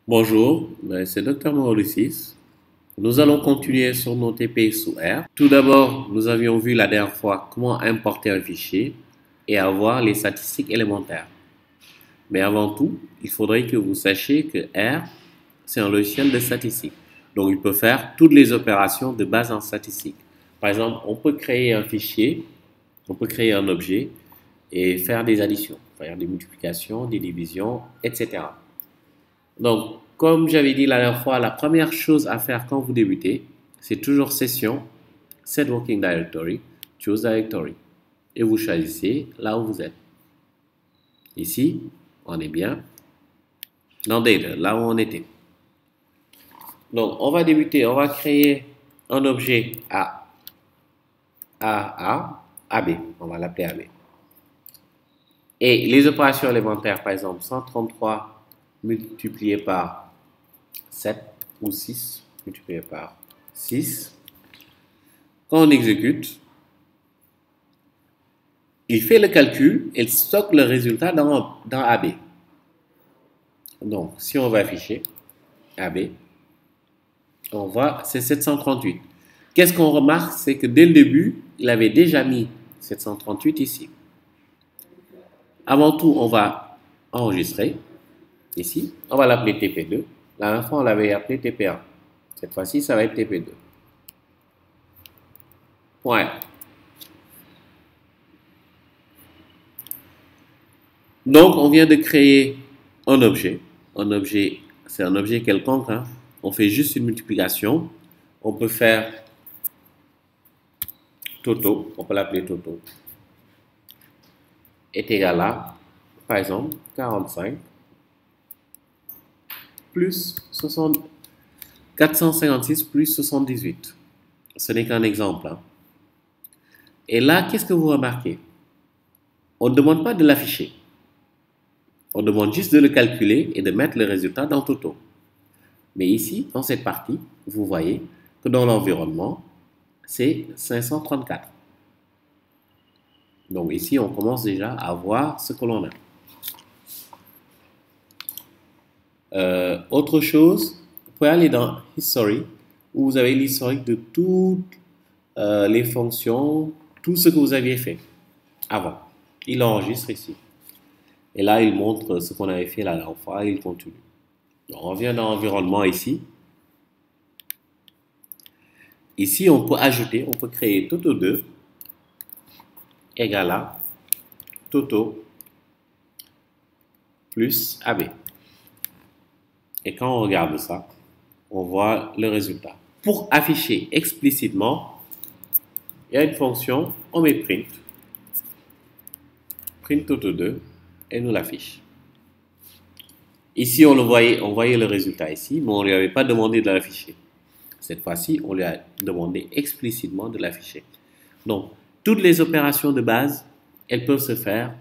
Bonjour, c'est Dr Mauricis. Nous allons continuer sur nos TP sous R. Tout d'abord, nous avions vu la dernière fois comment importer un fichier et avoir les statistiques élémentaires. Mais avant tout, il faudrait que vous sachiez que R, c'est un logiciel de statistique. Donc, il peut faire toutes les opérations de base en statistique. Par exemple, on peut créer un fichier, on peut créer un objet et faire des additions, faire des multiplications, des divisions, etc. Donc, comme j'avais dit la dernière fois, la première chose à faire quand vous débutez, c'est toujours session, set working directory, choose directory. Et vous choisissez là où vous êtes. Ici, on est bien dans data, là où on était. Donc, on va débuter, on va créer un objet AB, on va l'appeler AB. Et les opérations élémentaires, par exemple, 133 multiplié par 7 ou 6 multiplié par 6. Quand on exécute, il fait le calcul et il stocke le résultat dans AB. Donc, si on va afficher AB, on voit c'est 738. Qu'est-ce qu'on remarque? C'est que dès le début, il avait déjà mis 738 ici. Avant tout, on va enregistrer ici. On va l'appeler TP2. La dernière fois, on l'avait appelé TP1. Cette fois-ci, ça va être TP2. Point. Donc, on vient de créer un objet. Un objet, c'est un objet quelconque. Hein. On fait juste une multiplication. On peut faire Toto. On peut l'appeler Toto. Est égal à, par exemple, 45 plus 60, 456 plus 78. Ce n'est qu'un exemple. Hein. Et là, qu'est-ce que vous remarquez? On ne demande pas de l'afficher. On demande juste de le calculer et de mettre le résultat dans Toto. Mais ici, dans cette partie, vous voyez que dans l'environnement, c'est 534. Donc ici, on commence déjà à voir ce que l'on a. Autre chose, vous pouvez aller dans History, où vous avez l'historique de toutes les fonctions, tout ce que vous aviez fait avant. Il enregistre ici. Et là, il montre ce qu'on avait fait la dernière fois et il continue. Donc, on revient dans l'environnement ici. Ici, on peut ajouter, on peut créer Toto2 égale à Toto plus AB. Et quand on regarde ça, on voit le résultat. Pour afficher explicitement, il y a une fonction, on met print, print Toto2, et nous l'affiche. Ici, on voyait le résultat ici, mais on ne lui avait pas demandé de l'afficher. Cette fois-ci, on lui a demandé explicitement de l'afficher. Donc, toutes les opérations de base, elles peuvent se faire.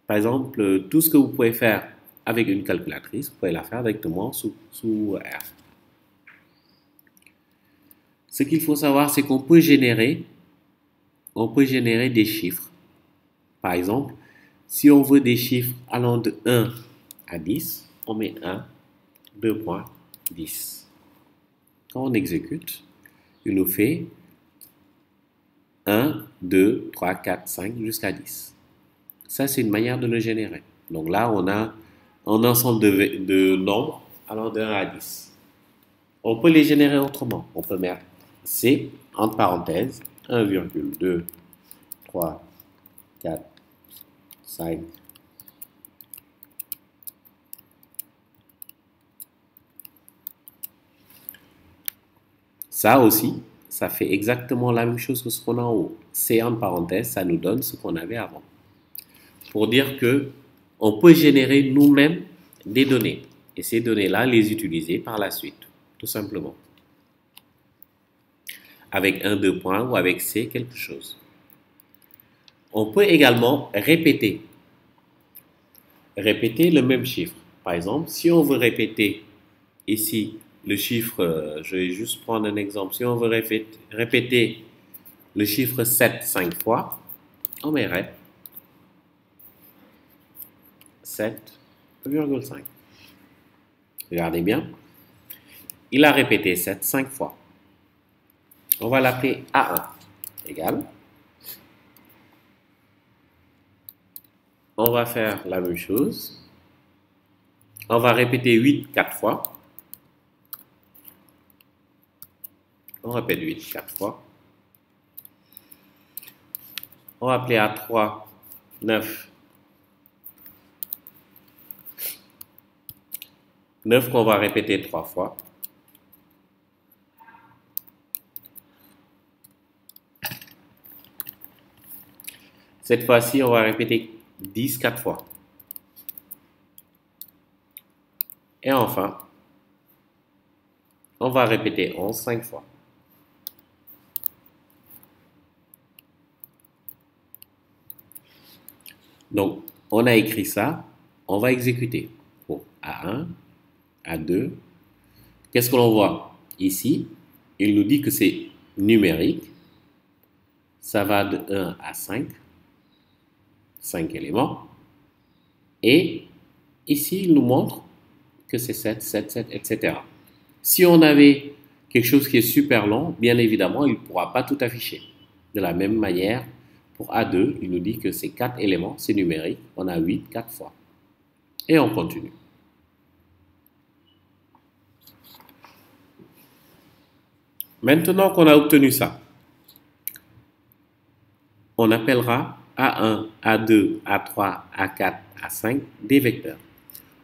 Par exemple, tout ce que vous pouvez faire avec une calculatrice, vous pouvez la faire directement sous R. Ce qu'il faut savoir, c'est qu'on peut générer des chiffres. Par exemple, si on veut des chiffres allant de 1 à 10, on met 1, 2.10. Quand on exécute, il nous fait 1, 2, 3, 4, 5 jusqu'à 10. Ça, c'est une manière de le générer. Donc là, on a un ensemble de nombres allant de 1 à 10. On peut les générer autrement. On peut mettre C, entre parenthèses, 1,2, 3, 4, 5. Ça aussi, ça fait exactement la même chose que ce qu'on a en haut. C entre parenthèses, ça nous donne ce qu'on avait avant. Pour dire que on peut générer nous-mêmes des données. Et ces données-là, les utiliser par la suite, tout simplement. Avec un, deux points ou avec C, quelque chose. On peut également répéter le même chiffre. Par exemple, si on veut répéter ici le chiffre, je vais juste prendre un exemple. Si on veut répéter le chiffre 7 5 fois, on met rep 7,5. Regardez bien. Il a répété 7 5 fois. On va l'appeler A1 égale. On va faire la même chose. On va répéter 8 4 fois. On répète 8 4 fois. On va appeler A3 9. 9 qu'on va répéter 3 fois. Cette fois-ci, on va répéter 10 4 fois. Et enfin, on va répéter 11 5 fois. Donc, on a écrit ça, on va exécuter. Pour A1, A2. Qu'est-ce que l'on voit ici? Il nous dit que c'est numérique. Ça va de 1 à 5. 5 éléments. Et ici, il nous montre que c'est 7, 7, 7, etc. Si on avait quelque chose qui est super long, bien évidemment, il ne pourra pas tout afficher. De la même manière, pour A2, il nous dit que c'est 4 éléments, c'est numérique. On a 8, 4 fois. Et on continue. Maintenant qu'on a obtenu ça, on appellera A1, A2, A3, A4, A5 des vecteurs.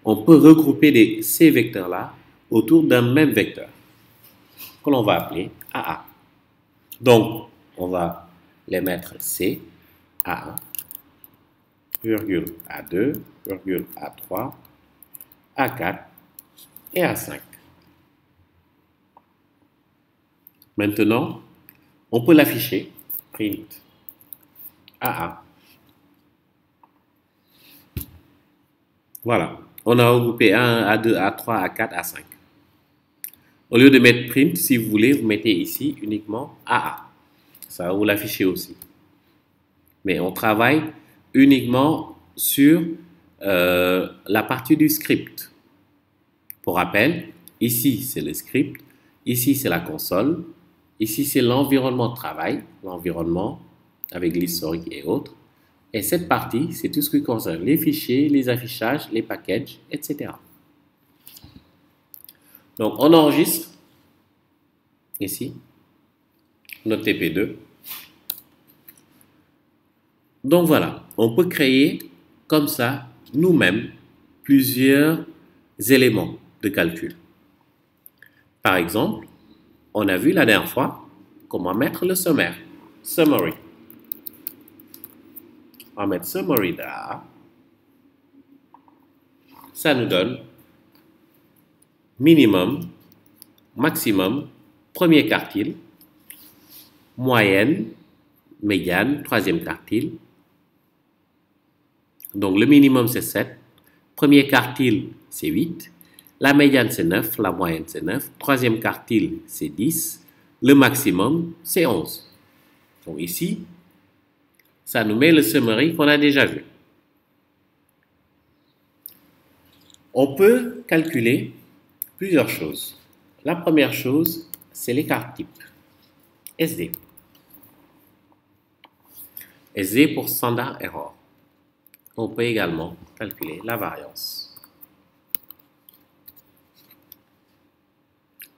On peut regrouper ces vecteurs-là autour d'un même vecteur que l'on va appeler AA. Donc, on va les mettre C, A1, virgule A2, virgule A3, A4 et A5. Maintenant, on peut l'afficher, print AA. Voilà, on a regroupé A1, A2, A3, A4, A5. Au lieu de mettre print, si vous voulez, vous mettez ici uniquement AA. Ça va vous l'afficher aussi. Mais on travaille uniquement sur la partie du script. Pour rappel, ici c'est le script, ici c'est la console, ici c'est l'environnement de travail, l'environnement avec l'historique et autres. Et cette partie, c'est tout ce qui concerne les fichiers, les affichages, les packages, etc. Donc on enregistre ici notre TP2. Donc voilà, on peut créer comme ça nous-mêmes plusieurs éléments de calcul. Par exemple, on a vu la dernière fois comment mettre le sommaire, summary. On va mettre summary là. Ça nous donne minimum, maximum, premier quartile, moyenne, médiane, troisième quartile. Donc le minimum c'est 7, premier quartile c'est 8, la médiane c'est 9, la moyenne c'est 9, troisième quartile c'est 10, le maximum c'est 11. Donc ici, ça nous met le summary qu'on a déjà vu. On peut calculer plusieurs choses. La première chose, c'est l'écart type, SD. SD pour standard error. On peut également calculer la variance.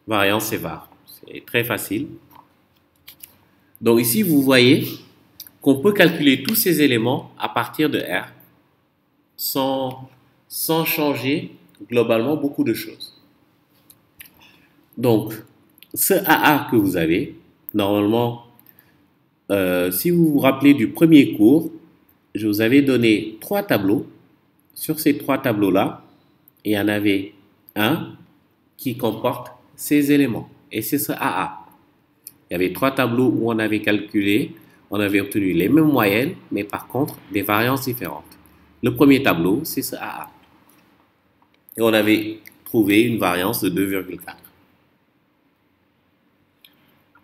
Variance et var. C'est très facile. Donc ici, vous voyez qu'on peut calculer tous ces éléments à partir de R sans changer globalement beaucoup de choses. Donc, ce AA que vous avez, normalement, si vous vous rappelez du premier cours, je vous avais donné 3 tableaux. Sur ces 3 tableaux-là, il y en avait un qui comporte ces éléments. Et c'est ce AA. Il y avait 3 tableaux où on avait calculé, on avait obtenu les mêmes moyennes, mais par contre, des variances différentes. Le premier tableau, c'est ce AA. Et on avait trouvé une variance de 2,4.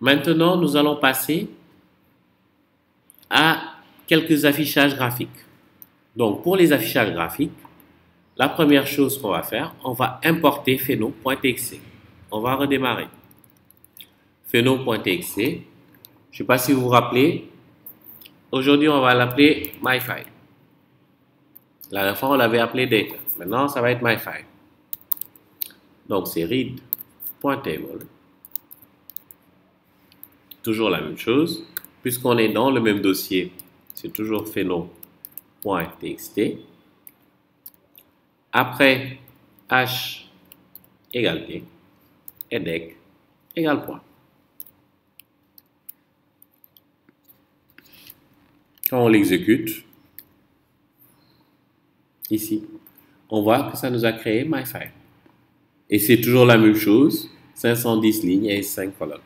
Maintenant, nous allons passer à quelques affichages graphiques. Donc, pour les affichages graphiques, La première chose qu'on va faire, on va importer pheno.txt. On va redémarrer. Pheno.txt. Je ne sais pas si vous vous rappelez. Aujourd'hui, on va l'appeler myfile. La dernière fois, on l'avait appelé data. Maintenant, ça va être myfile. Donc, c'est read.table. Toujours la même chose. Puisqu'on est dans le même dossier, c'est toujours pheno.txt. Après, h égale t, et dec égale point. Quand on l'exécute, ici, on voit que ça nous a créé myfile. Et c'est toujours la même chose, 510 lignes et 5 colonnes.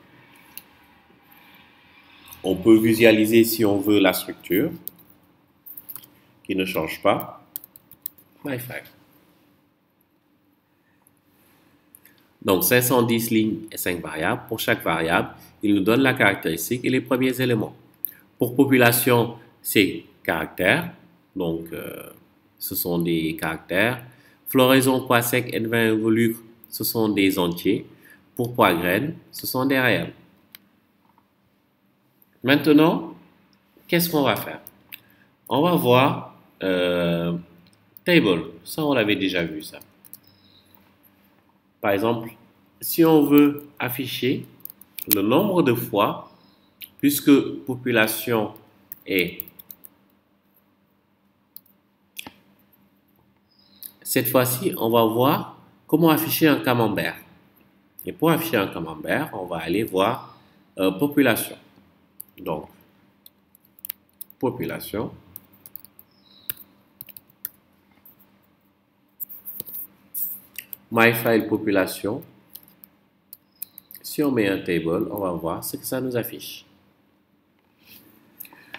On peut visualiser si on veut la structure, qui ne change pas, myfile. Donc 510 lignes et 5 variables. Pour chaque variable, il nous donne la caractéristique et les premiers éléments. Pour population, c'est caractères. Donc, ce sont des caractères. Floraison, poids sec, N20 involucre, ce sont des entiers. Pour poids graines, ce sont des réels. Maintenant, qu'est-ce qu'on va faire? On va voir table. Ça, on l'avait déjà vu, ça. Par exemple, si on veut afficher le nombre de fois, puisque population est, cette fois-ci, on va voir comment afficher un camembert. Et pour afficher un camembert, on va aller voir population. Donc, population. myfile population. Si on met un table, on va voir ce que ça nous affiche.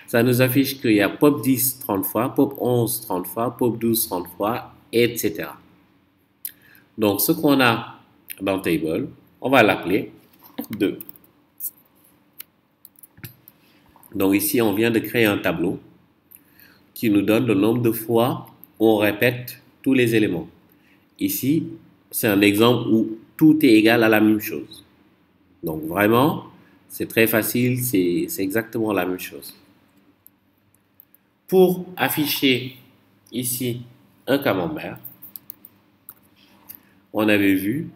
Ça nous affiche qu'il y a pop 10 30 fois, pop 11 30 fois, pop 12 30 fois, etc. Donc, ce qu'on a dans table, on va l'appeler 2. Donc, ici, on vient de créer un tableau qui nous donne le nombre de fois où on répète tous les éléments. Ici, c'est un exemple où tout est égal à la même chose. Donc, vraiment, c'est très facile, c'est exactement la même chose. Pour afficher ici un camembert, on avait vu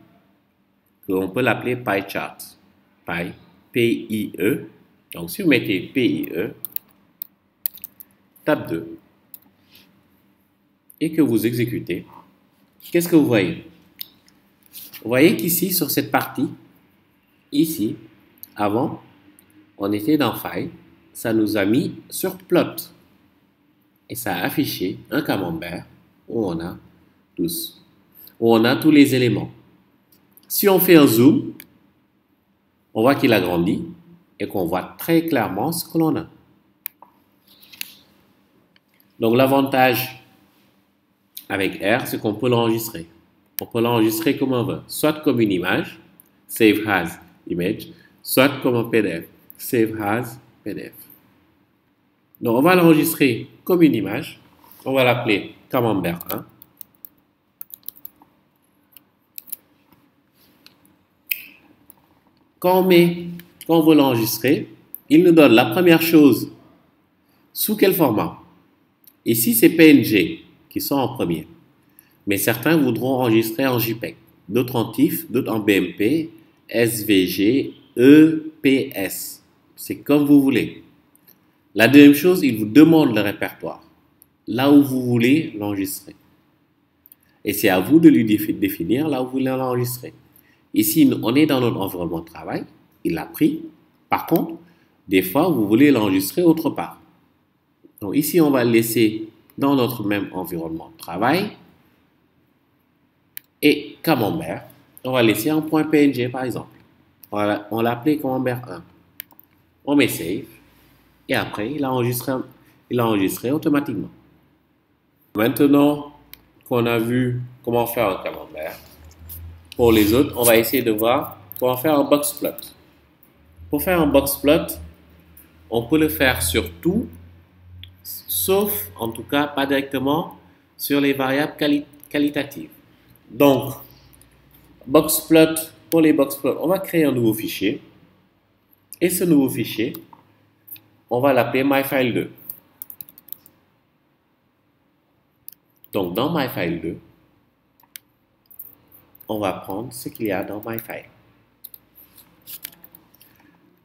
qu'on peut l'appeler pie chart. Pie, P-I-E. Donc, si vous mettez P-I-E, tab 2, et que vous exécutez, qu'est-ce que vous voyez? Vous voyez qu'ici, sur cette partie, ici, avant, on était dans File, ça nous a mis sur Plot. Et ça a affiché un camembert où on a tous, où on a tous les éléments. Si on fait un zoom, on voit qu'il a grandi et qu'on voit très clairement ce que l'on a. Donc l'avantage avec R, c'est qu'on peut l'enregistrer. On peut l'enregistrer comme on veut, soit comme une image, save as image, soit comme un PDF, save as PDF. Donc on va l'enregistrer comme une image, on va l'appeler camembert 1. Quand on veut l'enregistrer, il nous donne la première chose, sous quel format. Ici, c'est PNG qui sont en premier. Mais certains voudront enregistrer en JPEG, d'autres en TIFF, d'autres en BMP, SVG, EPS. C'est comme vous voulez. La deuxième chose, il vous demande le répertoire, là où vous voulez l'enregistrer. Et c'est à vous de lui définir là où vous voulez l'enregistrer. Ici, on est dans notre environnement de travail, il l'a pris. Par contre, des fois, vous voulez l'enregistrer autre part. Donc ici, on va le laisser dans notre même environnement de travail. Et camembert, on va laisser en .png par exemple. On l'a appelé camembert 1. On met save. Et après, il a enregistré automatiquement. Maintenant qu'on a vu comment faire un camembert, pour les autres, on va essayer de voir comment faire un box plot. Pour faire un box plot, on peut le faire sur tout, sauf, en tout cas, pas directement sur les variables qualitative. Donc, boxplot, pour les boxplots, on va créer un nouveau fichier. Et ce nouveau fichier, on va l'appeler myfile2. Donc, dans myfile2, on va prendre ce qu'il y a dans myfile.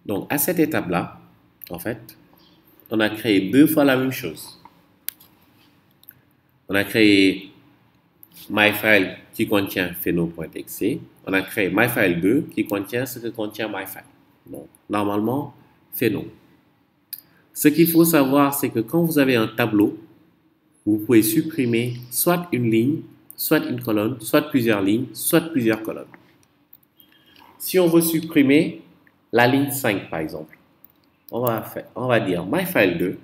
Donc, à cette étape-là, en fait, on a créé 2 fois la même chose. On a créé myfile qui contient pheno.exe. On a créé myfile2 qui contient ce que contient myfile. Donc, normalement, pheno. Ce qu'il faut savoir, c'est que quand vous avez un tableau, vous pouvez supprimer soit une ligne, soit une colonne, soit plusieurs lignes, soit plusieurs colonnes. Si on veut supprimer la ligne 5, par exemple, on va dire myfile2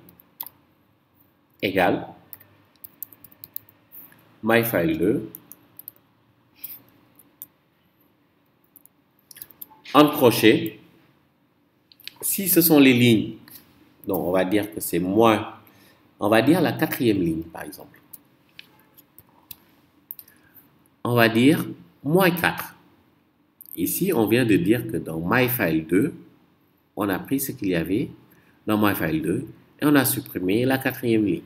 égale myfile2 en crochet. Si ce sont les lignes, donc on va dire que c'est moins, on va dire la 4e ligne par exemple. On va dire moins 4. Ici, on vient de dire que dans myfile2, on a pris ce qu'il y avait dans myfile2 et on a supprimé la 4e ligne.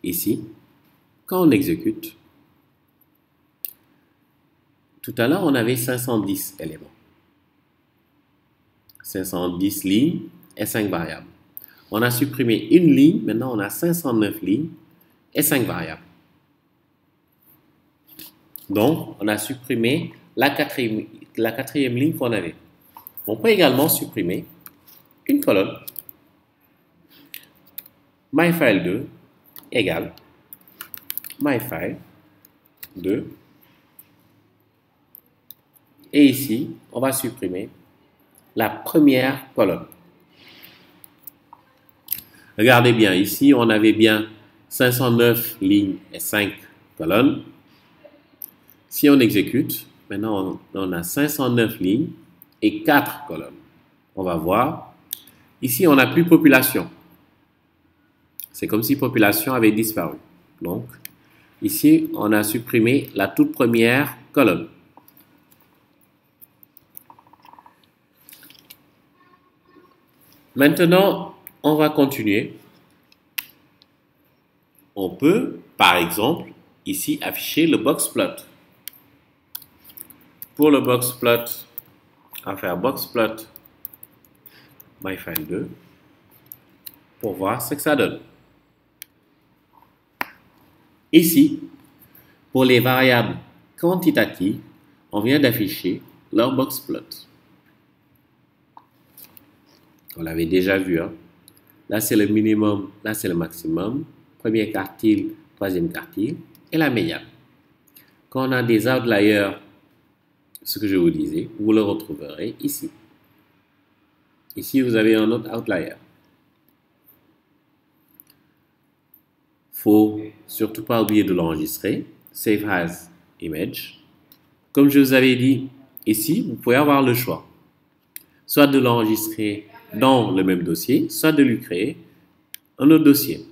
Ici, quand on exécute, tout à l'heure, on avait 510 éléments. 510 lignes et 5 variables. On a supprimé une ligne, maintenant on a 509 lignes et 5 variables. Donc, on a supprimé la quatrième ligne qu'on avait. On peut également supprimer une colonne. myfile2 égale myfile2. Et ici, on va supprimer la première colonne. Regardez bien, ici, on avait bien 509 lignes et 5 colonnes. Si on exécute, maintenant on a 509 lignes et 4 colonnes. On va voir. Ici, on n'a plus population. C'est comme si population avait disparu. Donc, ici, on a supprimé la toute première colonne. Maintenant, on va continuer. On peut, par exemple, ici, afficher le boxplot. Pour le boxplot, on va faire boxplot myfile2 pour voir ce que ça donne. Ici, pour les variables quantitatives, on vient d'afficher leur boxplot. On l'avait déjà vu. Hein? Là, c'est le minimum, là, c'est le maximum. Premier quartile, troisième quartile et la médiane. Quand on a des outliers, ce que je vous disais, vous le retrouverez ici. Ici, vous avez un autre outlier. Faut surtout pas oublier de l'enregistrer. Save as image. Comme je vous avais dit, ici, vous pouvez avoir le choix. Soit de l'enregistrer dans le même dossier, soit de lui créer un autre dossier.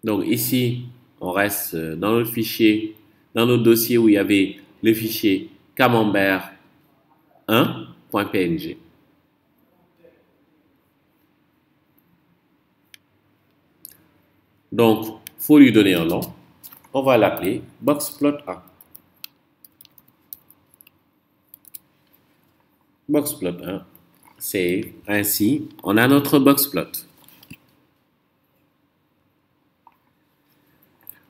Donc ici, on reste dans notre fichier, dans notre dossier où il y avait le fichier camembert 1.png. Donc, il faut lui donner un nom. On va l'appeler boxplot1. Boxplot1, c'est ainsi, on a notre boxplot.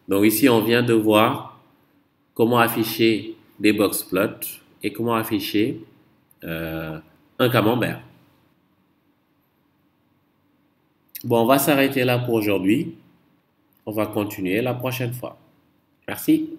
Donc ici, on vient de voir comment afficher des boxplots et comment afficher un camembert. Bon, on va s'arrêter là pour aujourd'hui. On va continuer la prochaine fois. Merci.